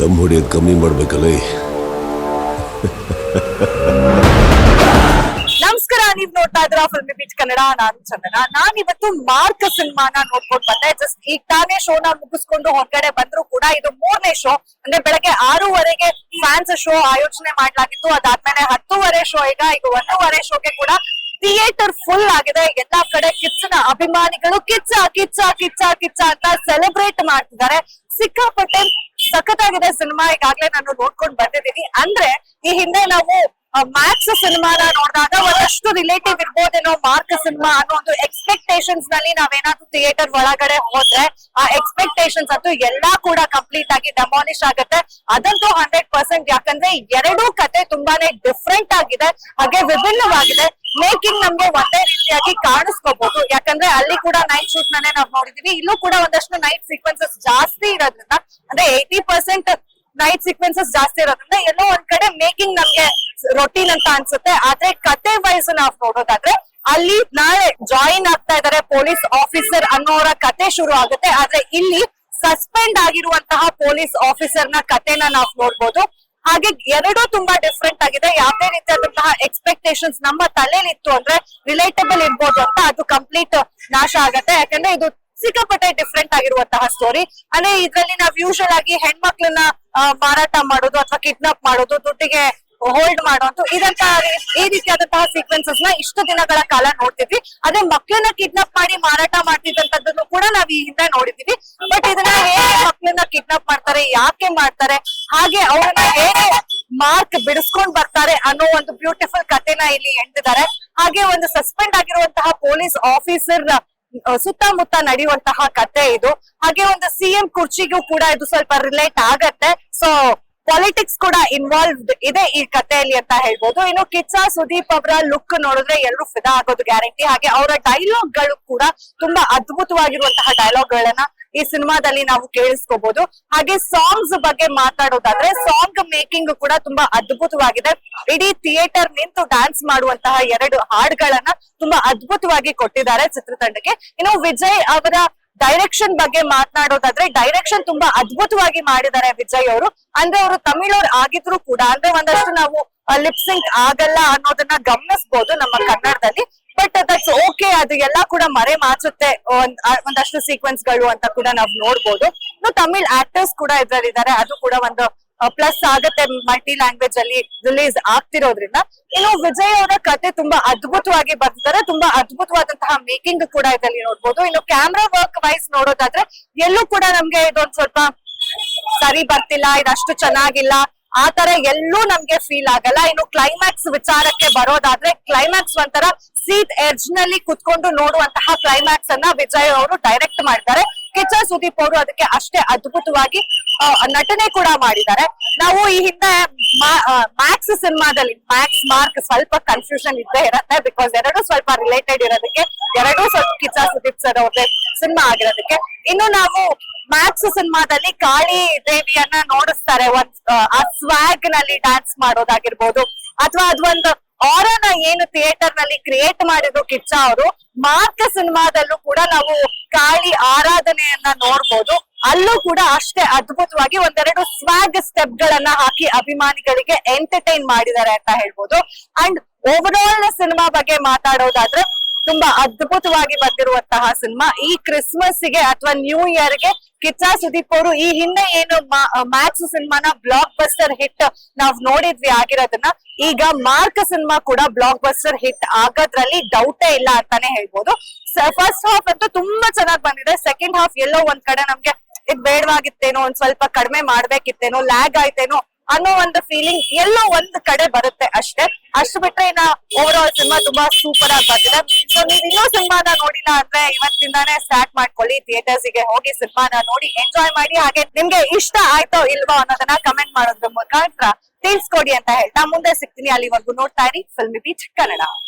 ದಮ್ ಹೊಡಿಯೋದು ಕಮ್ಮಿ ಮಾಡ್ಬೇಕಲ್ಲ. ನಮಸ್ಕಾರ, ನೀವ್ ನೋಡ್ತಾ ಇದ್ರ ಫಿಲ್ಮಿ ಬೀಚ್ ಕನ್ನಡ. ನಾನು ಚಂದನ. ನಾನ್ ಇವತ್ತು ಮಾರ್ಕ್ ಸಿನಿಮಾನ ನೋಡ್ಕೊಂಡ್ ಬಂದೆ. ಜಸ್ಟ್ ಈಗ ತಾನೇ ಶೋನ ಮುಗಿಸ್ಕೊಂಡು ಹೊರಗಡೆ ಬಂದ್ರು ಕೂಡ ಇದು 3ನೇ ಶೋ. ಅಂದ್ರೆ ಬೆಳಗ್ಗೆ 6:30ಗೆ ಫ್ಯಾನ್ಸ್ ಶೋ ಆಯೋಜನೆ ಮಾಡ್ಲಾಗಿತ್ತು. ಅದಾದ್ಮೇಲೆ 10:30 ಶೋ. ಈಗ 1:15 ಶೋಗೆ ಕೂಡ ಥಿಯೇಟರ್ ಫುಲ್ ಆಗಿದೆ. ಎಲ್ಲಾ ಕಡೆ ಕಿಚ್ಚನ ಅಭಿಮಾನಿಗಳು ಕಿಚ್ಚ ಕಿಚ್ಚ ಕಿಚ್ಚ ಕಿಚ್ಚ ಅಂತ ಸೆಲೆಬ್ರೇಟ್ ಮಾಡ್ತಿದ್ದಾರೆ. ಸಿಕ್ಕಾಪಟ್ಟೆ ಸಖತ್ತಾಗಿದೆ ಸಿನಿಮಾ. ಈಗಾಗ್ಲೇ ನಾನು ನೋಡ್ಕೊಂಡ್ ಬಂದಿದ್ದೀನಿ. ಅಂದ್ರೆ ಈ ಹಿಂದೆ ನಾವು ಮ್ಯಾಕ್ಸ್ ಸಿನಿಮಾನ ನೋಡಿದಾಗ ಒಂದಷ್ಟು ರಿಲೇಟಿವ್ ಇರ್ಬೋದೇನೋ ಮಾರ್ಕ್ ಸಿನಿಮಾ ಅನ್ನೋ ಒಂದು ಎಕ್ಸ್ಪೆಕ್ಟೇಷನ್ಸ್ ನಲ್ಲಿ ನಾವೇನಾದ್ರೂ ಥಿಯೇಟರ್ ಒಳಗಡೆ ಹೋದ್ರೆ ಆ ಎಕ್ಸ್ಪೆಕ್ಟೇಷನ್ಸ್ ಅಂತೂ ಎಲ್ಲಾ ಕೂಡ ಕಂಪ್ಲೀಟ್ ಆಗಿ ಡೆಮಾಲಿಷ್ ಆಗುತ್ತೆ. ಅದಂತೂ 100%. ಯಾಕಂದ್ರೆ ಎರಡೂ ಕತೆ ತುಂಬಾನೇ ಡಿಫ್ರೆಂಟ್ ಆಗಿದೆ, ಹಾಗೆ ವಿಭಿನ್ನವಾಗಿದೆ. ಮೇಕಿಂಗ್ ನಮ್ಗೆ ಒಂದೇ ರೀತಿಯಾಗಿ ಕಾಣಿಸ್ಕೋಬಹುದು. ಯಾಕಂದ್ರೆ ಅಲ್ಲಿ ಕೂಡ ನೈಟ್ ಶೂಟ್ ನನ್ನೇ ನಾವ್ ನೋಡಿದೀವಿ. ಇಲ್ಲೂ ಕೂಡ ಒಂದಷ್ಟು ನೈಟ್ ಸೀಕ್ವೆನ್ಸಸ್ ಜಾಸ್ತಿ ಇರೋದ್ರಿಂದ, ಅಂದ್ರೆ 80% ನೈಟ್ ಸೀಕ್ವೆನ್ಸಸ್ ಜಾಸ್ತಿ ಇರೋದ್ರಿಂದ ಎಲ್ಲೋ ಒಂದ್ ಕಡೆ ಮೇಕಿಂಗ್ ನಮ್ಗೆ ರೊಟೀನ್ ಅಂತ ಅನ್ಸುತ್ತೆ. ಆದ್ರೆ ಕತೆ ವೈಸ್ ನಾವ್ ನೋಡೋದಾದ್ರೆ ಅಲ್ಲಿ ನಾಳೆ ಜಾಯಿನ್ ಆಗ್ತಾ ಇದಾರೆ ಪೊಲೀಸ್ ಆಫೀಸರ್ ಅನ್ನೋರ ಕತೆ ಶುರು ಆಗುತ್ತೆ. ಆದ್ರೆ ಇಲ್ಲಿ ಸಸ್ಪೆಂಡ್ ಆಗಿರುವಂತಹ ಪೊಲೀಸ್ ಆಫೀಸರ್ ನ ಕತೆನ ನಾವ್ ನೋಡ್ಬೋದು. ಹಾಗೆ ಎರಡೂ ತುಂಬಾ ಡಿಫ್ರೆಂಟ್ ಆಗಿದೆ. ಯಾವುದೇ ರೀತಿಯಾದಂತಹ ಎಕ್ಸ್ಪೆಕ್ಟೇಷನ್ಸ್ ನಮ್ಮ ತಲೆಲಿತ್ತು ಅಂದ್ರೆ ರಿಲೇಟಬಲ್ ಇರ್ಬೋದು ಅಂತ ಅದು ಕಂಪ್ಲೀಟ್ ನಾಶ ಆಗತ್ತೆ. ಯಾಕಂದ್ರೆ ಇದು ಸಿಕ್ಕಾಪಟ್ಟೆ ಡಿಫ್ರೆಂಟ್ ಆಗಿರುವಂತಹ ಸ್ಟೋರಿ. ಅಂದ್ರೆ ಇದ್ರಲ್ಲಿ ನಾವ್ ಯೂಶಲ್ ಆಗಿ ಹೆಣ್ಮಕ್ಳನ್ನ ಮಾರಾಟ ಮಾಡೋದು ಅಥವಾ ಕಿಡ್ನಾಪ್ ಮಾಡೋದು, ದುಡ್ಡಿಗೆ ಹೋಲ್ಡ್ ಮಾಡೋದು, ಇದಂತ ಈ ರೀತಿಯಾದಂತಹ ಸೀಕ್ವೆನ್ಸಸ್ ನ ಇಷ್ಟು ದಿನಗಳ ಕಾಲ ನೋಡ್ತಿದ್ವಿ. ಅದೇ ಮಕ್ಳನ್ನ ಕಿಡ್ನಾಪ್ ಮಾಡಿ ಮಾರಾಟ ಮಾಡ್ತಿದ್ದಂತದ್ದನ್ನು ಕೂಡ ನಾವ್ ಈ ಹಿಂದೆ ನೋಡಿದೀವಿ. ಬಟ್ ಇದನ್ನ ಹೇಗೆ ಮಕ್ಳನ್ನ ಕಿಡ್ನಾಪ್ ಮಾಡ್ತಾರೆ, ಯಾಕೆ ಮಾಡ್ತಾರೆ, ಹಾಗೆ ಅವ್ರನ್ನ ಹೇಗೆ ಮಾರ್ಕ್ ಬಿಡಿಸ್ಕೊಂಡ್ ಬರ್ತಾರೆ ಅನ್ನೋ ಒಂದು ಬ್ಯೂಟಿಫುಲ್ ಕಥೆನ ಇಲ್ಲಿ ಎಂದಿದ್ದಾರೆ. ಹಾಗೆ ಒಂದು ಸಸ್ಪೆಂಡ್ ಆಗಿರುವಂತಹ ಪೊಲೀಸ್ ಆಫೀಸರ್ ಸುತ್ತಮುತ್ತ ನಡೆಯುವಂತಹ ಕತೆ ಇದು. ಹಾಗೆ ಒಂದು ಸಿಎಂ ಕುರ್ಚಿಗೂ ಕೂಡ ಇದು ಸ್ವಲ್ಪ ರಿಲೇಟ್ ಆಗತ್ತೆ. ಸೊ ಪಾಲಿಟಿಕ್ಸ್ ಕೂಡ ಇನ್ವಾಲ್ವ್ಡ್ ಇದೆ ಈ ಕಥೆಯಲ್ಲಿ ಅಂತ ಹೇಳ್ಬೋದು. ಇನ್ನು ಕಿಚ್ಚ ಸುದೀಪ್ ಅವರ ಲುಕ್ ನೋಡಿದ್ರೆ ಎಲ್ಲರೂ ಫಿದಾ ಆಗೋದು ಗ್ಯಾರಂಟಿ. ಹಾಗೆ ಅವರ ಡೈಲಾಗ್ ಗಳು ಕೂಡ ತುಂಬಾ ಅದ್ಭುತವಾಗಿರುವಂತಹ ಡೈಲಾಗ್ ಗಳನ್ನ ಈ ಸಿನಿಮಾದಲ್ಲಿ ನಾವು ಕೇಳಿಸ್ಕೋಬಹುದು. ಹಾಗೆ ಸಾಂಗ್ಸ್ ಬಗ್ಗೆ ಮಾತಾಡೋದಾದ್ರೆ ಸಾಂಗ್ ಮೇಕಿಂಗ್ ಕೂಡ ತುಂಬಾ ಅದ್ಭುತವಾಗಿದೆ. ಇಡೀ ಥಿಯೇಟರ್ ನಿಂತು ಡ್ಯಾನ್ಸ್ ಮಾಡುವಂತಹ 2 ಹಾಡುಗಳನ್ನ ತುಂಬಾ ಅದ್ಭುತವಾಗಿ ಕೊಟ್ಟಿದ್ದಾರೆ ಚಿತ್ರತಂಡಕ್ಕೆ. ಇನ್ನು ವಿಜಯ್ ಅವರ ಡೈರೆಕ್ಷನ್ ಬಗ್ಗೆ ಮಾತನಾಡೋದಾದ್ರೆ ಡೈರೆಕ್ಷನ್ ತುಂಬಾ ಅದ್ಭುತವಾಗಿ ಮಾಡಿದ್ದಾರೆ ವಿಜಯ್ ಅವರು. ಅಂದ್ರೆ ಅವರು ತಮಿಳವ್ರು ಆಗಿದ್ರು ಕೂಡ ಅಂದ್ರೆ ಒಂದಷ್ಟು ನಾವು ಲಿಪ್ಸಿಂಕ್ ಆಗಲ್ಲ ಅನ್ನೋದನ್ನ ಗಮನಿಸಬಹುದು ನಮ್ಮ ಕನ್ನಡದಲ್ಲಿ. ಬಟ್ ದಟ್ಸ್ ಓಕೆ, ಅದು ಎಲ್ಲಾ ಕೂಡ ಮರೆ ಮಾಚುತ್ತೆ ಒಂದಷ್ಟು ಸೀಕ್ವೆನ್ಸ್ ಗಳು ಅಂತ ಕೂಡ ನಾವ್ ನೋಡ್ಬೋದು. ಇನ್ನು ತಮಿಳ್ ಆಕ್ಟರ್ಸ್ ಕೂಡ ಇದ್ರಲ್ಲಿದ್ದಾರೆ, ಅದು ಕೂಡ ಒಂದು ಪ್ಲಸ್ ಆಗತ್ತೆ ಮಲ್ಟಿ ಲ್ಯಾಂಗ್ವೇಜ್ ಅಲ್ಲಿ ರಿಲೀಸ್ ಆಗ್ತಿರೋದ್ರಿಂದ. ಇನ್ನು ವಿಜಯ್ ಅವರ ಕತೆ ತುಂಬಾ ಅದ್ಭುತವಾಗಿ ಬರ್ತಿದ್ದಾರೆ. ತುಂಬಾ ಅದ್ಭುತವಾದಂತಹ ಮೇಕಿಂಗ್ ಕೂಡ ಇದರಲ್ಲಿ ನೋಡ್ಬೋದು. ಇನ್ನು ಕ್ಯಾಮ್ರಾ ವರ್ಕ್ ವೈಸ್ ನೋಡೋದಾದ್ರೆ ಎಲ್ಲೂ ಕೂಡ ನಮ್ಗೆ ಇದೊಂದ್ ಸ್ವಲ್ಪ ಸರಿ ಬರ್ತಿಲ್ಲ, ಇದಷ್ಟು ಚೆನ್ನಾಗಿಲ್ಲ ಆ ತರ ಎಲ್ಲೂ ನಮ್ಗೆ ಫೀಲ್ ಆಗಲ್ಲ. ಇನ್ನು ಕ್ಲೈಮ್ಯಾಕ್ಸ್ ವಿಚಾರಕ್ಕೆ ಬರೋದಾದ್ರೆ ಕ್ಲೈಮ್ಯಾಕ್ಸ್ ಒಂಥರ ಸೀಟ್ ಎಡ್ಜ್ ನಲ್ಲಿ ಕುತ್ಕೊಂಡು ನೋಡುವಂತಹ ಕ್ಲೈಮ್ಯಾಕ್ಸ್ ಅನ್ನ ವಿಜಯ್ ಅವರು ಡೈರೆಕ್ಟ್ ಮಾಡಿದ್ದಾರೆ. ಕಿಚ್ಚ ಸುದೀಪ್ ಅವರು ಅದಕ್ಕೆ ಅಷ್ಟೇ ಅದ್ಭುತವಾಗಿ ನಟನೆ ಕೂಡ ಮಾಡಿದ್ದಾರೆ. ನಾವು ಈ ಹಿಂದೆ ಮ್ಯಾಕ್ಸ್ ಸಿನಿಮಾದಲ್ಲಿ ಮ್ಯಾಕ್ಸ್ ಮಾರ್ಕ್ ಸ್ವಲ್ಪ ಕನ್ಫ್ಯೂಷನ್ ಇದ್ದೇ ಇರತ್ತೆ. ಬಿಕಾಸ್ ಎರಡು ಸ್ವಲ್ಪ ರಿಲೇಟೆಡ್ ಇರೋದಕ್ಕೆ, ಎರಡೂ ಸ್ವಲ್ಪ ಕಿಚ್ಚ ಸುದೀಪ್ ಸರ್ ಅವ್ರದೇ ಸಿನಿಮಾ ಆಗಿರೋದಕ್ಕೆ. ಇನ್ನು ನಾವು ಮ್ಯಾಕ್ಸ್ ಸಿನಿಮಾದಲ್ಲಿ ಕಾಳಿ ದೇವಿಯನ್ನ ನೋಡಿಸ್ತಾರೆ. ಆ ಸ್ವಾಗ್ ನಲ್ಲಿ ಡ್ಯಾನ್ಸ್ ಮಾಡೋದಾಗಿರ್ಬೋದು, ಅಥವಾ ಅದೊಂದು ಆರನ ಏನು ಥಿಯೇಟರ್ ನಲ್ಲಿ ಕ್ರಿಯೇಟ್ ಮಾಡಿದ್ರು ಕಿಚ್ಚ ಅವರು. ಮಾರ್ಕ್ ಸಿನಿಮಾದಲ್ಲೂ ಕೂಡ ನಾವು ಕಾಳಿ ಆರಾಧನೆಯನ್ನ ನೋಡ್ಬೋದು. ಅಲ್ಲೂ ಕೂಡ ಅಷ್ಟೇ ಅದ್ಭುತವಾಗಿ ಒಂದೆರಡು ಸ್ವಾಗ್ ಸ್ಟೆಪ್ ಗಳನ್ನ ಹಾಕಿ ಅಭಿಮಾನಿಗಳಿಗೆ ಎಂಟರ್ಟೈನ್ ಮಾಡಿದ್ದಾರೆ ಅಂತ ಹೇಳ್ಬೋದು. ಅಂಡ್ ಓವರ್ ಆಲ್ ಸಿನಿಮಾ ಬಗ್ಗೆ ಮಾತಾಡೋದಾದ್ರೆ ತುಂಬಾ ಅದ್ಭುತವಾಗಿ ಬಂದಿರುವಂತಹ ಸಿನಿಮಾ. ಈ ಕ್ರಿಸ್ಮಸ್ ಗೆ ಅಥವಾ ನ್ಯೂ ಇಯರ್ ಗೆ ಕಿಚ್ಚ ಸುದೀಪ್ ಅವರು ಈ ಹಿಂದೆ ಏನು ಮ್ಯಾಕ್ಸ್ ಸಿನಿಮಾನ ಬ್ಲಾಕ್ ಬಸ್ಟರ್ ಹಿಟ್ ನಾವ್ ನೋಡಿದ್ವಿ ಆಗಿರೋದನ್ನ, ಈಗ ಮಾರ್ಕ್ ಸಿನಿಮಾ ಕೂಡ ಬ್ಲಾಕ್ ಬಸ್ಟರ್ ಹಿಟ್ ಆಗೋದ್ರಲ್ಲಿ ಡೌಟೇ ಇಲ್ಲ ಅಂತಾನೆ ಹೇಳ್ಬೋದು. ಫಸ್ಟ್ ಹಾಫ್ ಅಂತೂ ತುಂಬಾ ಚೆನ್ನಾಗಿ ಬಂದಿದೆ. ಸೆಕೆಂಡ್ ಹಾಫ್ ಎಲ್ಲೋ ಒಂದ್ ಕಡೆ ನಮ್ಗೆ ಇದ್ ಬೇಡವಾಗಿತ್ತೇನೋ, ಒಂದ್ ಸ್ವಲ್ಪ ಕಡಿಮೆ ಮಾಡ್ಬೇಕಿತ್ತೇನೋ, ಲ್ಯಾಗ್ ಆಯ್ತೇನೋ ಅನ್ನೋ ಒಂದು ಫೀಲಿಂಗ್ ಎಲ್ಲೋ ಒಂದ್ ಕಡೆ ಬರುತ್ತೆ ಅಷ್ಟೇ. ಅಷ್ಟು ಬಿಟ್ರೆ ಇನ್ನ ಓವರ್ ಆಲ್ ಸಿನಿಮಾ ತುಂಬಾ ಸೂಪರ್ ಆಗಿ ಬಂದಿದೆ. ಸೊ ನೀವ್ ಇನ್ನೂ ಸಿನಿಮಾನ ನೋಡಿಲ್ಲ ಅಂದ್ರೆ ಇವತ್ತಿಂದಾನೇ ಸ್ಟಾರ್ಟ್ ಮಾಡ್ಕೊಳ್ಳಿ, ಥಿಯೇಟರ್ಸ್ ಗೆ ಹೋಗಿ ಸಿನಿಮಾನ ನೋಡಿ ಎಂಜಾಯ್ ಮಾಡಿ. ಹಾಗೆ ನಿಮ್ಗೆ ಇಷ್ಟ ಆಯ್ತೋ ಇಲ್ವೋ ಅನ್ನೋದನ್ನ ಕಮೆಂಟ್ ಮಾಡೋದ್ರ ಮುಖಾಂತರ ತಿಳಿಸ್ಕೊಡಿ ಅಂತ ಹೇಳ್ತಾ ಮುಂದೆ ಸಿಗ್ತೀನಿ. ಅಲ್ಲಿವರೆಗೂ ನೋಡ್ತಾ ಇರಿ ಫಿಲ್ಮಿ ಬೀಚ್ ಕನ್ನಡ.